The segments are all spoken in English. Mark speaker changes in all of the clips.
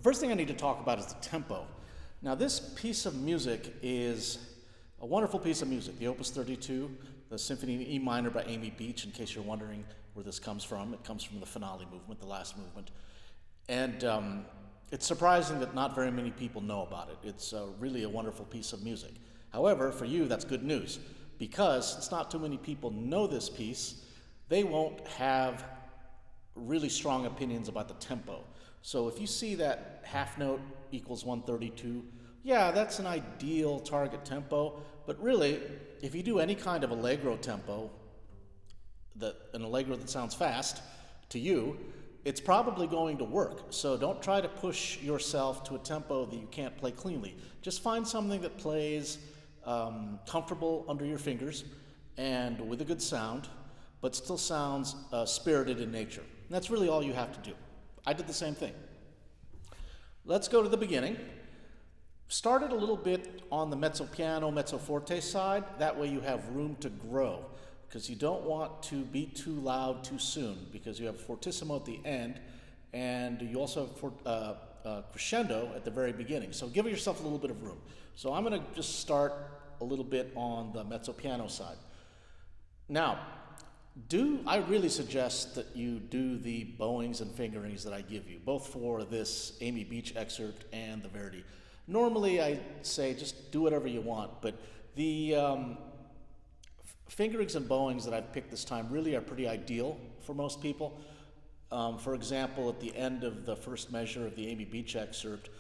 Speaker 1: The first thing I need to talk about is the tempo. Now, this piece of music is a wonderful piece of music, the Opus 32, the Symphony in E minor by Amy Beach, in case you're wondering where this comes from. It comes from the finale movement, the last movement. And it's surprising that not very many people know about it. It's really a wonderful piece of music. However, for you, that's good news, because it's not too many people know this piece. They won't have really strong opinions about the tempo. So if you see that half note equals 132, yeah, that's an ideal target tempo, but really, if you do any kind of allegro tempo, an allegro that sounds fast to you, it's probably going to work. So don't try to push yourself to a tempo that you can't play cleanly. Just find something that plays comfortable under your fingers and with a good sound, but still sounds spirited in nature. And that's really all you have to do. I did the same thing. Let's go to the beginning. Start it a little bit on the mezzo piano, mezzo forte side. That way you have room to grow, because you don't want to be too loud too soon, because you have fortissimo at the end, and you also have crescendo at the very beginning. So give yourself a little bit of room. So I'm going to just start a little bit on the mezzo piano side. Now, I really suggest that you do the bowings and fingerings that I give you, both for this Amy Beach excerpt and the Verdi. Normally, I say just do whatever you want, but the fingerings and bowings that I've picked this time really are pretty ideal for most people. For example, at the end of the first measure of the Amy Beach excerpt,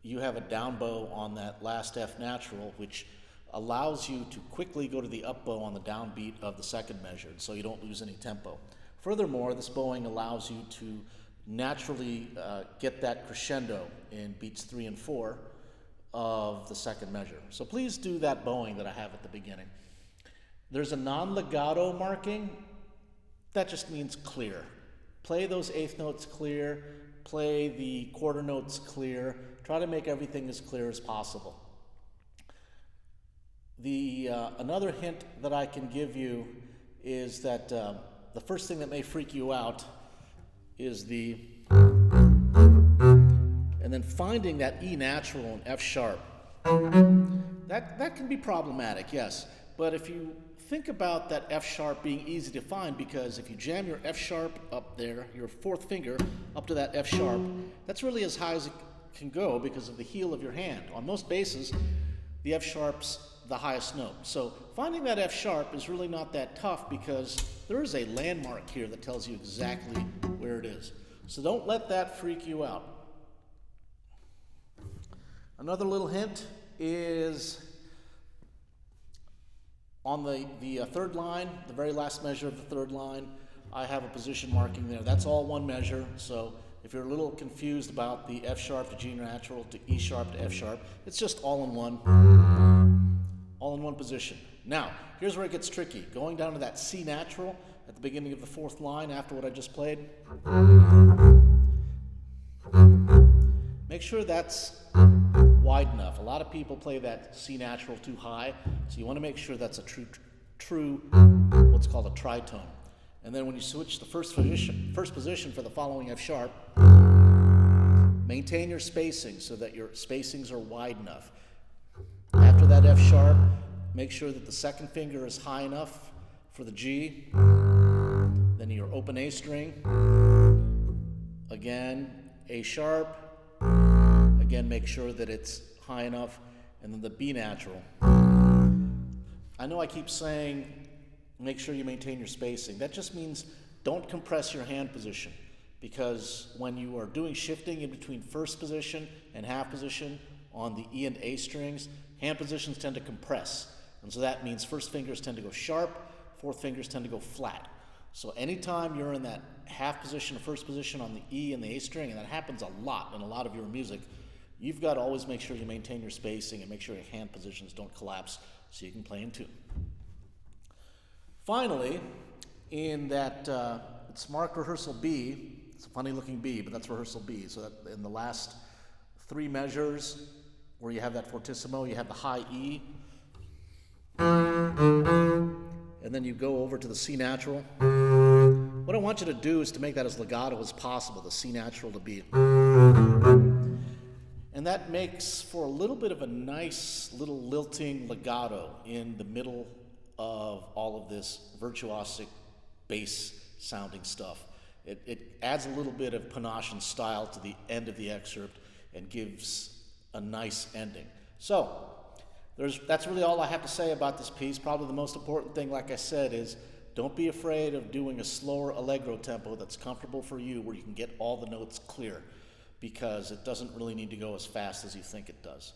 Speaker 1: you have a down bow on that last F natural, which allows you to quickly go to the up bow on the downbeat of the second measure, so you don't lose any tempo. Furthermore, this bowing allows you to naturally get that crescendo in beats 3 and 4 of the second measure. So please do that bowing that I have at the beginning. There's a non-legato marking. That just means clear. Play those eighth notes clear, play the quarter notes clear, try to make everything as clear as possible. Another hint that I can give you is that the first thing that may freak you out is and then finding that E natural and F sharp. That can be problematic, yes. But if you think about that F sharp being easy to find, because if you jam your F sharp up there, your fourth finger up to that F sharp, that's really as high as it can go because of the heel of your hand. On most basses, the F sharp's the highest note. So finding that F sharp is really not that tough, because there is a landmark here that tells you exactly where it is. So don't let that freak you out. Another little hint is on the third line, the very last measure of the third line, I have a position marking there. That's all one measure, so if you're a little confused about the F sharp to G natural to E sharp to F sharp, it's just all in one position. Now, here's where it gets tricky. Going down to that C natural at the beginning of the fourth line after what I just played, make sure that's wide enough. A lot of people play that C natural too high, so you want to make sure that's a true what's called a tritone. And then when you switch the first position for the following F sharp, maintain your spacing so that your spacings are wide enough. After that F sharp, make sure that the second finger is high enough for the G, then your open A string, again A sharp, again make sure that it's high enough, and then the B natural. I know I keep saying make sure you maintain your spacing. That just means don't compress your hand position, because when you are doing shifting in between first position and half position on the E and A strings, hand positions tend to compress. And so that means first fingers tend to go sharp, fourth fingers tend to go flat. So anytime you're in that half position or first position on the E and the A string, and that happens a lot in a lot of your music, you've got to always make sure you maintain your spacing and make sure your hand positions don't collapse so you can play in tune. Finally, in that, it's marked rehearsal B. It's a funny looking B, but that's rehearsal B. So that in the last three measures where you have that fortissimo, you have the high E, and then you go over to the C natural. What I want you to do is to make that as legato as possible, the C natural to B. And that makes for a little bit of a nice little lilting legato in the middle of all of this virtuosic bass sounding stuff. It adds a little bit of panache and style to the end of the excerpt and gives a nice ending. So that's really all I have to say about this piece. Probably the most important thing, like I said, is don't be afraid of doing a slower allegro tempo that's comfortable for you, where you can get all the notes clear, because it doesn't really need to go as fast as you think it does.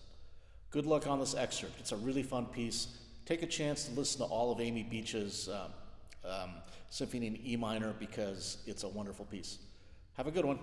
Speaker 1: Good luck on this excerpt. It's a really fun piece. Take a chance to listen to all of Amy Beach's Symphony in E minor, because it's a wonderful piece. Have a good one.